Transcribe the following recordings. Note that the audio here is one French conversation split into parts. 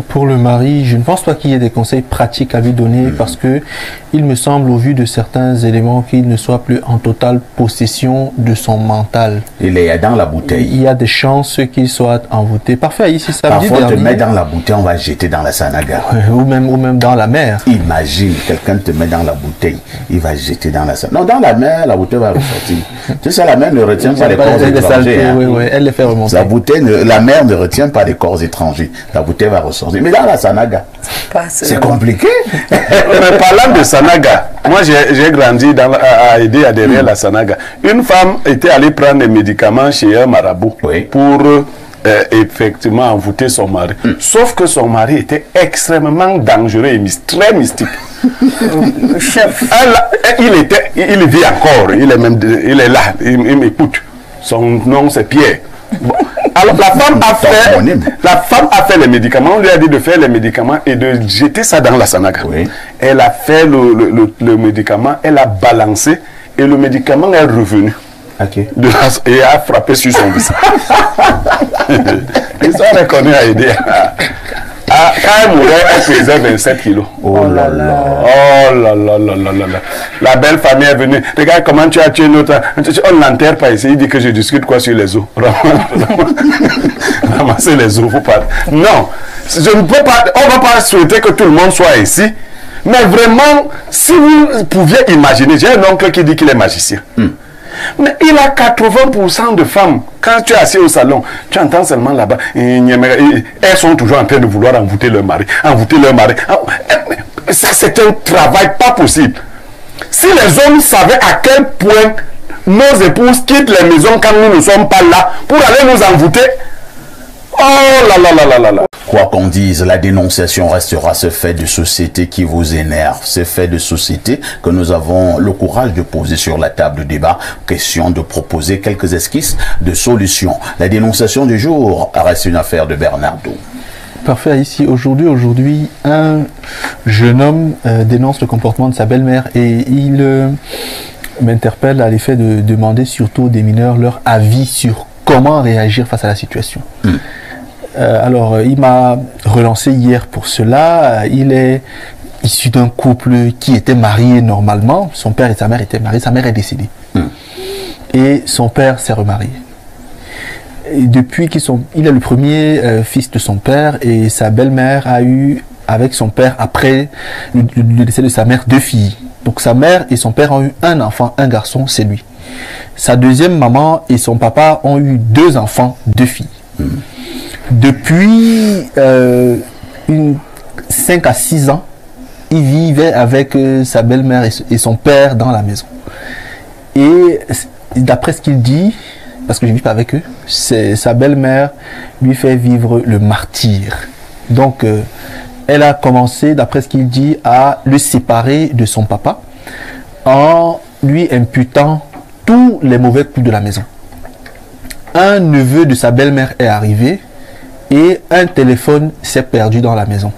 Pour le mari, je ne pense pas qu'il y ait des conseils pratiques à lui donner parce que il me semble, au vu de certains éléments, qu'il ne soit plus en totale possession de son mental. Il est dans la bouteille. Il y a des chances qu'il soit envoûté. Parfait, ici, ça Parfois, on te met dans la bouteille, on va jeter dans la Sanaga. Ou même dans la mer. Imagine, quelqu'un te met dans la bouteille, il va jeter dans la Sanaga. Non, dans la mer, la bouteille va ressortir. Tu sais, la mer ne retient pas les corps étrangers. Oui, elle les fait remonter. La mer ne retient pas les corps étrangers. La bouteille va ressortir. Mais dans la Sanaga, c'est compliqué. Mais parlant de Sanaga, moi j'ai grandi à aider à derrière la Sanaga. Une femme était allée prendre des médicaments chez un marabout pour effectivement envoûter son mari. Sauf que son mari était extrêmement dangereux et très mystique. Chef, il vit encore, il est là, il m'écoute. Son nom c'est Pierre. Bon. Alors la femme a fait les médicaments, on lui a dit de faire les médicaments et de jeter ça dans la Sanaga. Oui. Elle a fait le médicament, elle a balancé et le médicament est revenu. Okay. Et a frappé sur son visage. Ils ont reconnu à aider. Quand elle mourait, elle pesait 27 kilos. Oh là là. Oh là là là là là là. La belle famille est venue. Regarde comment tu as tué notre... On n'enterre pas ici. Il dit que je discute quoi sur les os. Ramasser les os, faut pas... Non. Je ne peux pas... On ne va pas souhaiter que tout le monde soit ici. Mais vraiment, si vous pouviez imaginer... J'ai un oncle qui dit qu'il est magicien. Mais il a 80% de femmes. Quand tu es assis au salon, tu entends seulement là-bas. Elles sont toujours en train de vouloir envoûter leur mari. Envoûter leur mari. Ça, c'est un travail pas possible. Si les hommes savaient à quel point nos épouses quittent les maisons quand nous ne sommes pas là pour aller nous envoûter. Oh là là là là là là. Quoi qu'on dise, la dénonciation restera ce fait de société qui vous énerve. Ce fait de société que nous avons le courage de poser sur la table de débat. Question de proposer quelques esquisses de solutions. La dénonciation du jour reste une affaire de Bernardo. Parfait. Ici, aujourd'hui, un jeune homme dénonce le comportement de sa belle-mère et il m'interpelle à l'effet de demander surtout aux des mineurs leur avis sur comment réagir face à la situation. Alors, il m'a relancé hier pour cela. Il est issu d'un couple qui était marié normalement. Son père et sa mère étaient mariés. Sa mère est décédée. Et son père s'est remarié. Et depuis il est le premier fils de son père et sa belle-mère a eu, avec son père, après le décès de sa mère, 2 filles. Donc sa mère et son père ont eu un enfant, un garçon, c'est lui. Sa deuxième maman et son papa ont eu 2 enfants, 2 filles. Depuis 5 à 6 ans, il vivait avec sa belle-mère et son père dans la maison. Et d'après ce qu'il dit, parce que je ne vis pas avec eux, sa belle-mère lui fait vivre le martyre. Donc, elle a commencé, d'après ce qu'il dit, à le séparer de son papa en lui imputant tous les mauvais coups de la maison. Un neveu de sa belle-mère est arrivé et un téléphone s'est perdu dans la maison.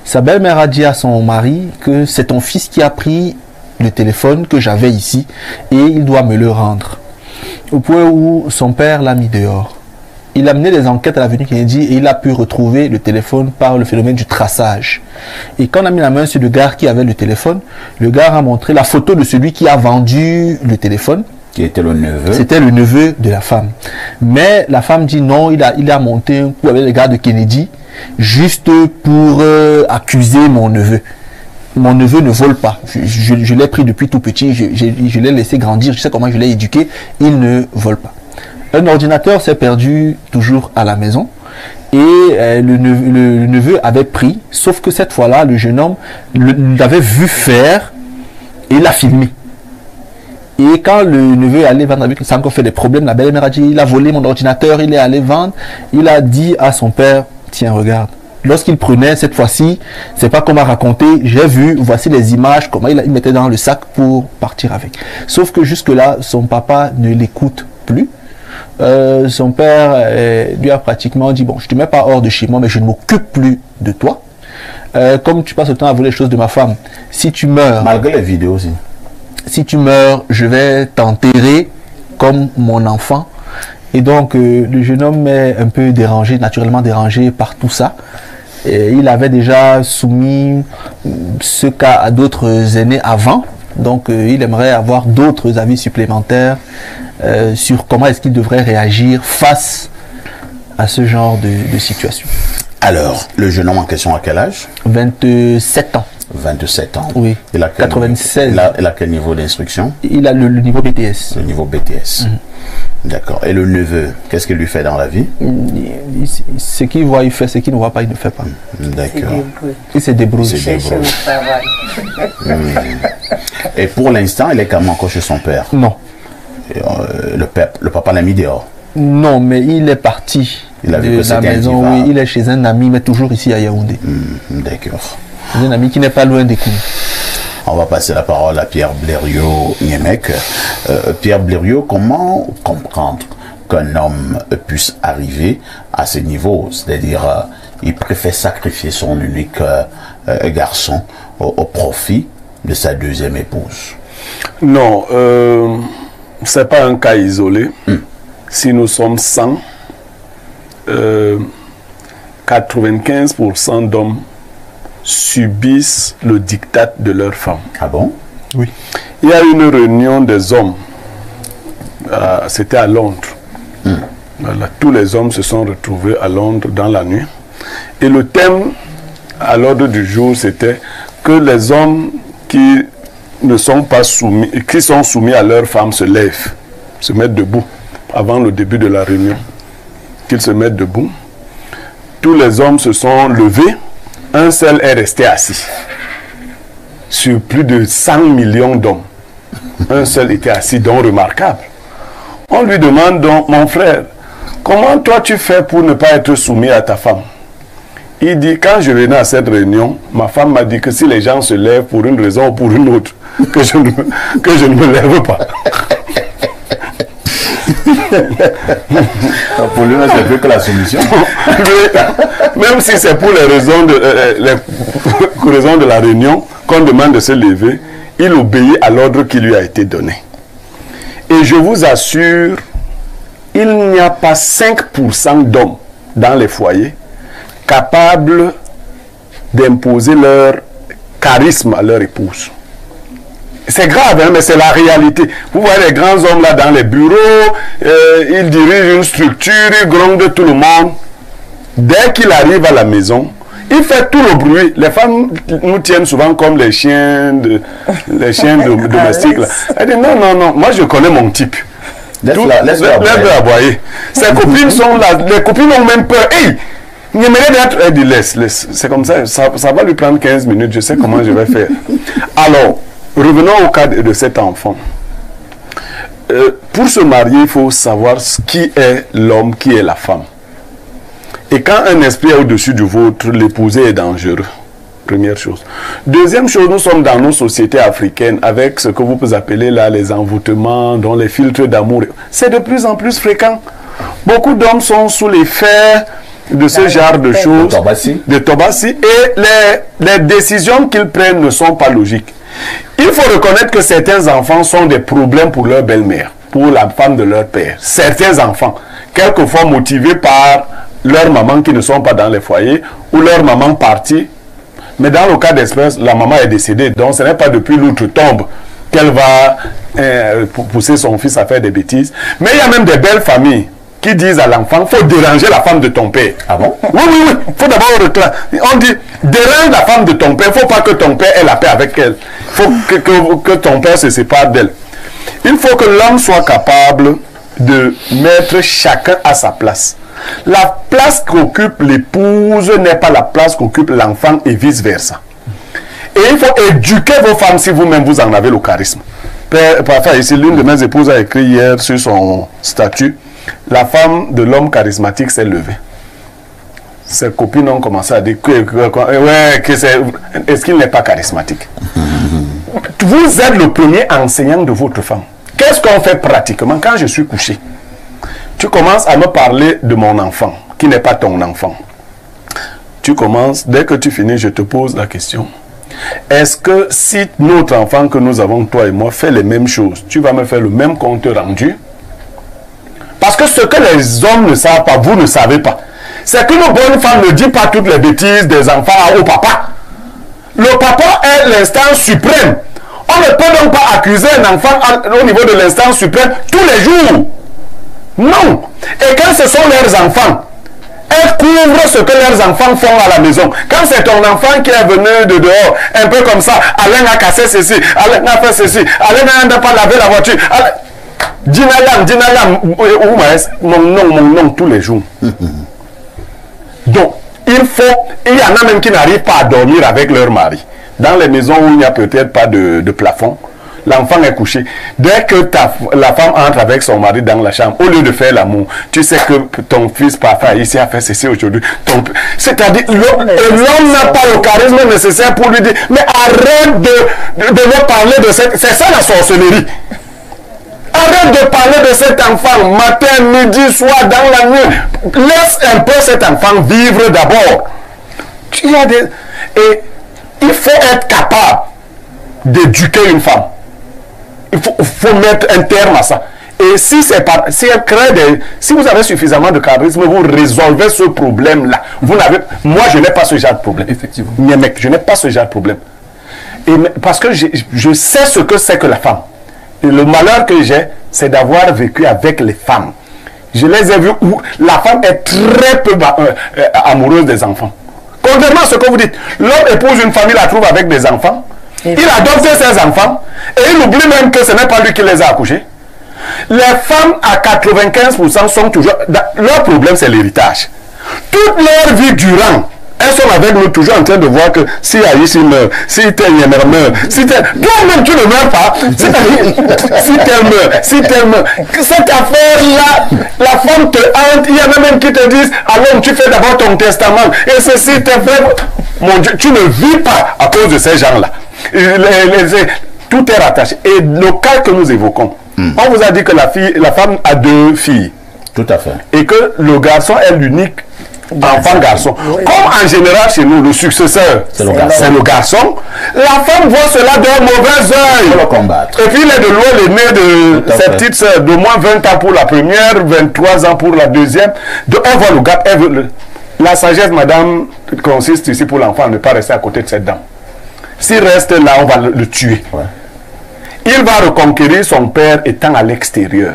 Sa belle-mère a dit à son mari que c'est ton fils qui a pris le téléphone que j'avais ici et il doit me le rendre. Au point où son père l'a mis dehors. Il a mené des enquêtes à l'avenue Kennedy et il a pu retrouver le téléphone par le phénomène du traçage. Et quand on a mis la main sur le gars qui avait le téléphone, le gars a montré la photo de celui qui a vendu le téléphone. Qui était le neveu. C'était le neveu de la femme. Mais la femme dit non, il a monté un coup avec les gars de Kennedy juste pour accuser mon neveu. Mon neveu ne vole pas. Je l'ai pris depuis tout petit, je l'ai laissé grandir, je sais comment je l'ai éduqué. Il ne vole pas. Un ordinateur s'est perdu toujours à la maison et le neveu avait pris, sauf que cette fois-là, le jeune homme l'avait vu faire et l'a filmé. Et quand le neveu est allé vendre avec lui, ça a encore fait des problèmes. La belle-mère a dit, il a volé mon ordinateur, il est allé vendre. Il a dit à son père, tiens, regarde. Lorsqu'il prenait, cette fois-ci, c'est pas comme à raconter, j'ai vu, voici les images, comment il mettait dans le sac pour partir avec. Sauf que jusque-là, son papa ne l'écoute plus. Son père lui a pratiquement dit, bon, je te mets pas hors de chez moi, mais je ne m'occupe plus de toi. Comme tu passes le temps à voler les choses de ma femme, si tu meurs... Malgré les vidéos aussi. Si tu meurs, je vais t'enterrer comme mon enfant. Et donc, le jeune homme est un peu dérangé, naturellement dérangé par tout ça. Et il avait déjà soumis ce cas à d'autres aînés avant. Donc il aimerait avoir d'autres avis supplémentaires sur comment est-ce qu'il devrait réagir face à ce genre de situation. Alors, le jeune homme en question, à quel âge? 27 ans. 27 ans. Oui. Il a 96. Il a quel niveau d'instruction? Il a le niveau BTS. Le niveau BTS. D'accord. Et le neveu, qu'est-ce qu'il lui fait dans la vie? Ce qu'il voit, il fait. Ce qu'il ne voit pas, il ne fait pas. D'accord. Il se débrouille. Il cherche le travail. Et pour l'instant, il est quand même encore chez son père? Non. Et, le papa l'a mis dehors? Non, mais il est parti il a vu de que la maison. Oui, il est chez un ami, mais toujours ici à Yaoundé. D'accord. Un ami qui n'est pas loin des Kounou. On va passer la parole à Pierre Blériot-Niemek. Pierre Blériot, comment comprendre qu'un homme puisse arriver à ce niveau? C'est-à-dire, il préfère sacrifier son unique garçon au profit de sa deuxième épouse. Non, ce n'est pas un cas isolé. Si nous sommes 100, 95% d'hommes subissent le diktat de leur femme. Ah bon? Oui. Il y a une réunion des hommes, c'était à Londres. Voilà, tous les hommes se sont retrouvés à Londres dans la nuit. Et le thème à l'ordre du jour, c'était que les hommes qui ne sont pas soumis, qui sont soumis à leur femme se lèvent, se mettent debout avant le début de la réunion. Qu'ils se mettent debout. Tous les hommes se sont levés. Un seul est resté assis. Sur plus de 100 millions d'hommes, un seul était assis, donc remarquable. On lui demande donc, mon frère, comment toi tu fais pour ne pas être soumis à ta femme? Il dit, quand je venais à cette réunion, ma femme m'a dit que si les gens se lèvent pour une raison ou pour une autre, que je ne me lève pas. Pour lui, c'est plus que la solution. Même si c'est pour les raisons de la réunion qu'on demande de se lever, il obéit à l'ordre qui lui a été donné. Et je vous assure, il n'y a pas 5% d'hommes dans les foyers capables d'imposer leur charisme à leur épouse. C'est grave, hein, mais c'est la réalité. Vous voyez les grands hommes là dans les bureaux, ils dirigent une structure, ils grondent tout le monde. Dès qu'il arrive à la maison, il fait tout le bruit. Les femmes nous tiennent souvent comme les chiens domestiques. Elle dit non, non, non, moi je connais mon type. Laisse-le aboyer. Ses copines sont là, les copines ont même peur. Hey, elle dit laisse. C'est comme ça, ça va lui prendre 15 minutes, je sais comment je vais faire. Alors, revenons au cas de cet enfant. Pour se marier, il faut savoir qui est l'homme, qui est la femme. Et quand un esprit est au-dessus du vôtre, l'épouser est dangereux. Première chose. Deuxième chose, nous sommes dans nos sociétés africaines avec ce que vous pouvez appeler là les envoûtements, dont les filtres d'amour. C'est de plus en plus fréquent. Beaucoup d'hommes sont sous l'effet de ce genre de choses. De Tobassi. Et les décisions qu'ils prennent ne sont pas logiques. Il faut reconnaître que certains enfants sont des problèmes pour leur belle-mère, pour la femme de leur père. Certains enfants, quelquefois motivés par leur maman qui ne sont pas dans les foyers, ou leur maman partie. Mais dans le cas d'espèce, la maman est décédée. Donc ce n'est pas depuis l'outre-tombe qu'elle va pousser son fils à faire des bêtises. Mais il y a même des belles familles qui disent à l'enfant, il faut déranger la femme de ton père. Ah bon? Oui, oui, oui. Il faut d'abord reclamer. On dit, dérange la femme de ton père. Il ne faut pas que ton père ait la paix avec elle. Il faut que ton père se sépare d'elle. Il faut que l'homme soit capable de mettre chacun à sa place. La place qu'occupe l'épouse n'est pas la place qu'occupe l'enfant et vice-versa. Et il faut éduquer vos femmes si vous-même vous en avez le charisme. Parfois, ici, l'une de mes épouses a écrit hier sur son statut, la femme de l'homme charismatique s'est levée. Ses copines ont commencé à dire est-ce qu'il n'est pas charismatique? Vous êtes le premier enseignant de votre femme. Qu'est-ce qu'on fait pratiquement quand je suis couché? Tu commences à me parler de mon enfant, qui n'est pas ton enfant. Tu commences, dès que tu finis, je te pose la question. Est-ce que si notre enfant que nous avons, toi et moi, fait les mêmes choses, tu vas me faire le même compte rendu? Parce que ce que les hommes ne savent pas, vous ne savez pas, c'est qu'une bonne femme ne dit pas toutes les bêtises des enfants au papa. Le papa est l'instance suprême. On ne peut donc pas accuser un enfant au niveau de l'instance suprême tous les jours. Non. Et quand ce sont leurs enfants, elles couvrent ce que leurs enfants font à la maison. Quand c'est ton enfant qui est venu de dehors, un peu comme ça, Alain a cassé ceci, Alain a fait ceci, Alain n'a pas lavé la voiture. Dinalam, mon nom tous les jours. Donc, il y en a même qui n'arrivent pas à dormir avec leur mari. Dans les maisons où il n'y a peut-être pas de plafond, l'enfant est couché. Dès que la femme entre avec son mari dans la chambre, au lieu de faire l'amour, tu sais que ton fils papa ici a fait ceci aujourd'hui. C'est-à-dire, l'homme n'a pas le charisme nécessaire pour lui dire, mais arrête de me parler de cette... C'est ça la sorcellerie. Arrête de parler de cet enfant matin, midi, soir, dans la nuit. Laisse un peu cet enfant vivre d'abord. Et il faut être capable d'éduquer une femme. Il faut mettre un terme à ça. Et si si vous avez suffisamment de charisme, vous résolvez ce problème-là. Moi, je n'ai pas ce genre de problème. Effectivement. Mais mec, je n'ai pas ce genre de problème. Parce que je sais ce que c'est que la femme. Et le malheur que j'ai, c'est d'avoir vécu avec les femmes. Je les ai vues où la femme est très peu amoureuse des enfants. Contrairement à ce que vous dites, l'homme épouse une femme, il la trouve avec des enfants, il adopte ses enfants, et il oublie même que ce n'est pas lui qui les a accouchés. Les femmes à 95% sont toujours... Leur problème, c'est l'héritage. Toute leur vie durant, elles sont avec nous toujours en train de voir que si Aïs meurt, si tel meurt, si tel... Toi-même, tu ne meurs pas. Si tel meurt. Cette affaire-là, la femme te hante. Il y en a même qui te disent, allons, tu fais d'abord ton testament. Et ceci, tes frères... Mon Dieu, tu ne vis pas à cause de ces gens-là. Tout est rattaché. Et le cas que nous évoquons, on vous a dit que la femme a 2 filles. Tout à fait. Et que le garçon est l'unique enfant garçon. Oui. Comme en général chez nous, le successeur, c'est le garçon. La femme voit cela d'un mauvais œil. Pour le combattre. Et puis il est de loin l'aîné de sa petite soeur, de moins 20 ans pour la première, 23 ans pour la deuxième. Donc elle voit le gap. La sagesse, madame, consiste ici pour l'enfant, ne pas rester à côté de cette dame. S'il reste là, on va le tuer. Ouais. Il va reconquérir son père étant à l'extérieur.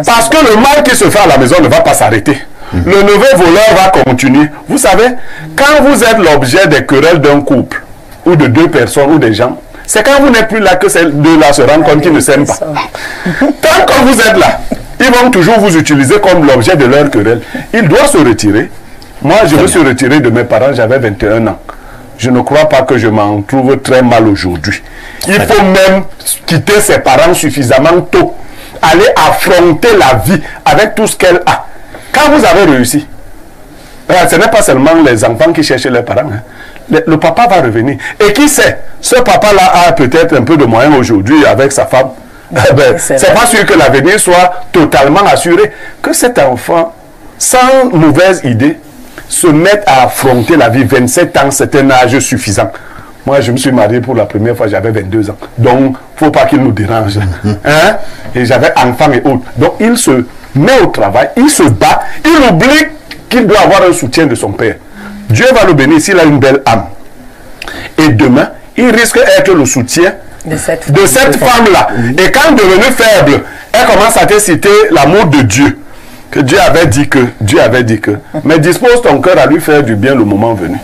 Parce que le mal qui se fait à la maison ne va pas s'arrêter. Le neveu voleur va continuer. Vous savez, quand vous êtes l'objet des querelles d'un couple, ou de 2 personnes, ou des gens, c'est quand vous n'êtes plus là que ces deux-là se rendent compte qu'ils ne s'aiment pas. Tant que vous êtes là, ils vont toujours vous utiliser comme l'objet de leur querelle. Il doit se retirer. Moi, je me suis retiré de mes parents, j'avais 21 ans. Je ne crois pas que je m'en trouve très mal aujourd'hui. Il faut même quitter ses parents suffisamment tôt. Aller affronter la vie avec tout ce qu'elle a. Quand vous avez réussi, ce n'est pas seulement les enfants qui cherchent leurs parents. Hein. Le papa va revenir. Et qui sait, ce papa-là a peut-être un peu de moyens aujourd'hui avec sa femme. C'est pas sûr que l'avenir soit totalement assuré. Que cet enfant, sans mauvaise idée, se mette à affronter la vie. 27 ans, c'est un âge suffisant. Moi, je me suis marié pour la première fois, j'avais 22 ans. Donc, il ne faut pas qu'il nous dérange. Hein? Et j'avais enfant et autres. Donc, il se met au travail, il se bat, il oublie qu'il doit avoir un soutien de son père. Dieu va le bénir s'il a une belle âme. Et demain, il risque d'être le soutien de cette femme-là. Et quand devenue faible, elle commence à te citer l'amour de Dieu. Que Dieu avait dit que, mais dispose ton cœur à lui faire du bien le moment venu.